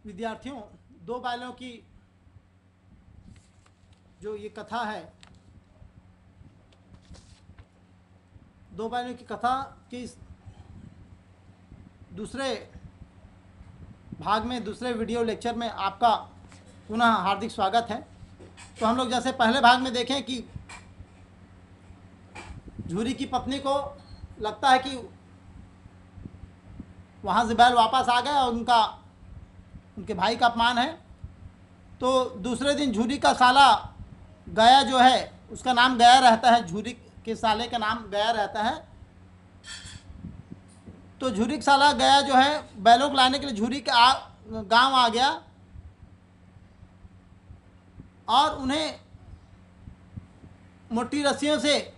विद्यार्थियों, दो बैलों की जो ये कथा है, दो बैलों की कथा की दूसरे भाग में, दूसरे वीडियो लेक्चर में आपका पुनः हार्दिक स्वागत है। तो हम लोग जैसे पहले भाग में देखें कि झूरी की पत्नी को लगता है कि वहाँ से बैल वापस आ गए और उनके भाई का अपमान है। तो दूसरे दिन झूरी का साला गया जो है, उसका नाम गया रहता है, झूरी के साले का नाम गया रहता है। तो झूरी का साला गया जो है बैलों को लाने के लिए झूरी के गांव आ गया और उन्हें मोटी रस्सियों से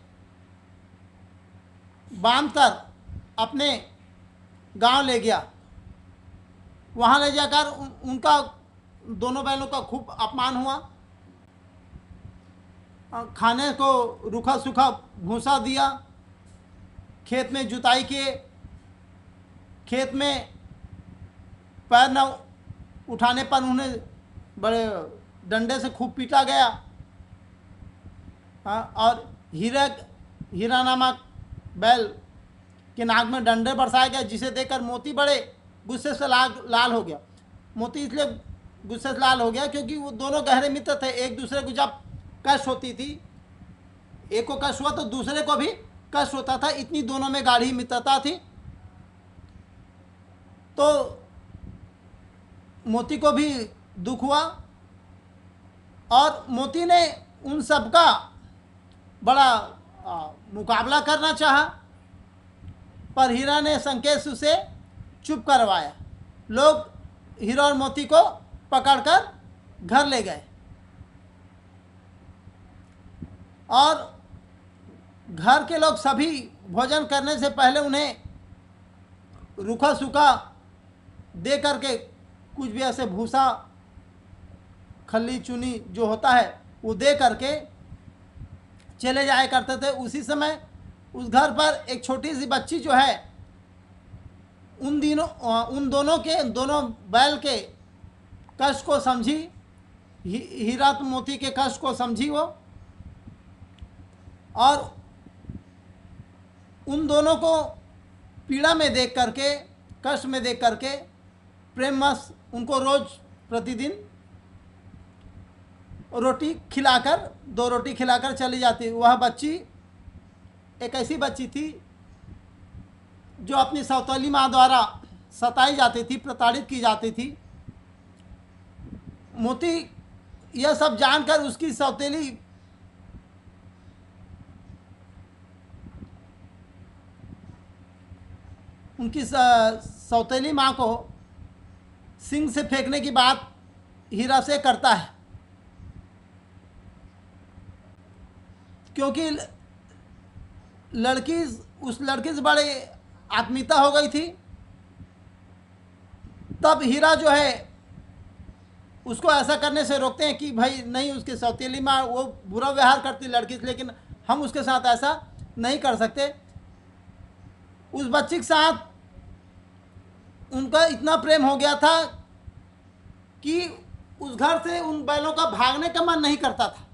बांधकर अपने गांव ले गया। वहां ले जाकर उनका दोनों बैलों का खूब अपमान हुआ। खाने को रूखा सूखा भूसा दिया, खेत में जुताई किए, खेत में पैर न उठाने पर उन्हें बड़े डंडे से खूब पीटा गया। और हीरा नामक बैल के नाक में डंडे बरसाए गए, जिसे देखकर मोती बड़े गुस्से से लाल हो गया। मोती इसलिए गुस्से से लाल हो गया क्योंकि वो दोनों गहरे मित्र थे। एक दूसरे को जब कष्ट होती थी, एक को कष्ट हुआ तो दूसरे को भी कष्ट होता था, इतनी दोनों में गाढ़ी मित्रता थी। तो मोती को भी दुख हुआ और मोती ने उन सब का बड़ा मुकाबला करना चाहा, पर हीरा ने संकेत से चुप करवाया। लोग हीरा और मोती को पकड़कर घर ले गए और घर के लोग सभी भोजन करने से पहले उन्हें रूखा सूखा दे करके, कुछ भी ऐसे भूसा खल्ली चुनी जो होता है वो दे करके चले जाया करते थे। उसी समय उस घर पर एक छोटी सी बच्ची जो है उन दोनों बैल के कष्ट को समझी, हीरा मोती के कष्ट को समझी वो, और उन दोनों को पीड़ा में देख करके, कष्ट में देख करके प्रेमवश उनको रोज प्रतिदिन रोटी खिलाकर, 2 रोटी खिलाकर चली जाती। वह बच्ची एक ऐसी बच्ची थी जो अपनी सौतेली माँ द्वारा सताई जाती थी, प्रताड़ित की जाती थी। मोती यह सब जानकर उसकी सौतेली माँ को सिंह से फेंकने की बात हीरा से करता है, क्योंकि उस लड़की से बड़े आत्मीयता हो गई थी। तब हीरा जो है उसको ऐसा करने से रोकते हैं कि भाई नहीं, उसके सौतेली माँ वो बुरा व्यवहार करती लड़की से, लेकिन हम उसके साथ ऐसा नहीं कर सकते। उस बच्ची के साथ उनका इतना प्रेम हो गया था कि उस घर से उन बैलों का भागने का मन नहीं करता था।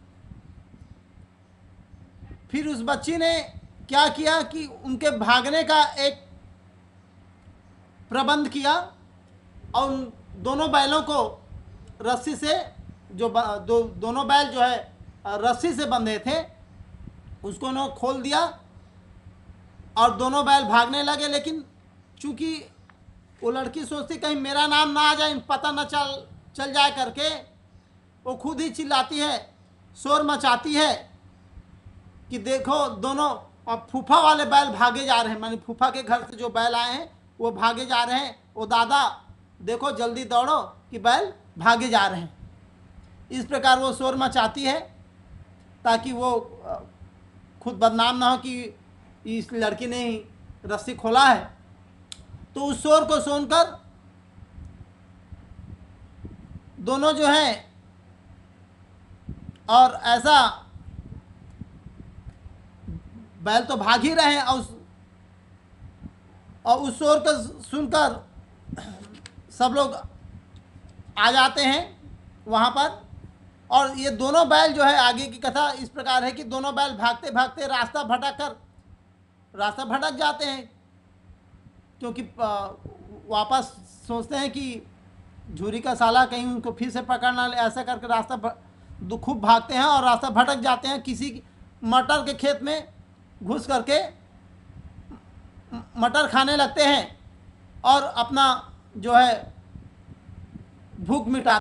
फिर उस बच्ची ने क्या किया कि उनके भागने का एक प्रबंध किया और उन दोनों बैलों को रस्सी से, दोनों बैल जो है रस्सी से बंधे थे, उसको उन्होंने खोल दिया और दोनों बैल भागने लगे। लेकिन चूंकि वो लड़की सोचती कहीं मेरा नाम ना आ जाए, पता न चल जाए करके, वो खुद ही चिल्लाती है, शोर मचाती है कि देखो दोनों, अब फूफा वाले बैल भागे जा रहे हैं, माने फूफा के घर से जो बैल आए हैं वो भागे जा रहे हैं। वो दादा देखो जल्दी दौड़ो कि बैल भागे जा रहे हैं। इस प्रकार वो शोर मचाती है ताकि वो खुद बदनाम ना हो कि इस लड़की ने ही रस्सी खोला है। तो उस शोर को सुनकर दोनों जो हैं, और ऐसा बैल तो भाग ही रहे हैं, और उस शोर को सुनकर सब लोग आ जाते हैं वहाँ पर। और ये दोनों बैल जो है, आगे की कथा इस प्रकार है कि दोनों बैल भागते भागते रास्ता भटक जाते हैं, क्योंकि वापस सोचते हैं कि झूरी का साला कहीं उनको फिर से पकड़ना ले, ऐसा करके खूब भागते हैं और रास्ता भटक जाते हैं। किसी मटर के खेत में घुस करके मटर खाने लगते हैं और अपना जो है भूख मिटा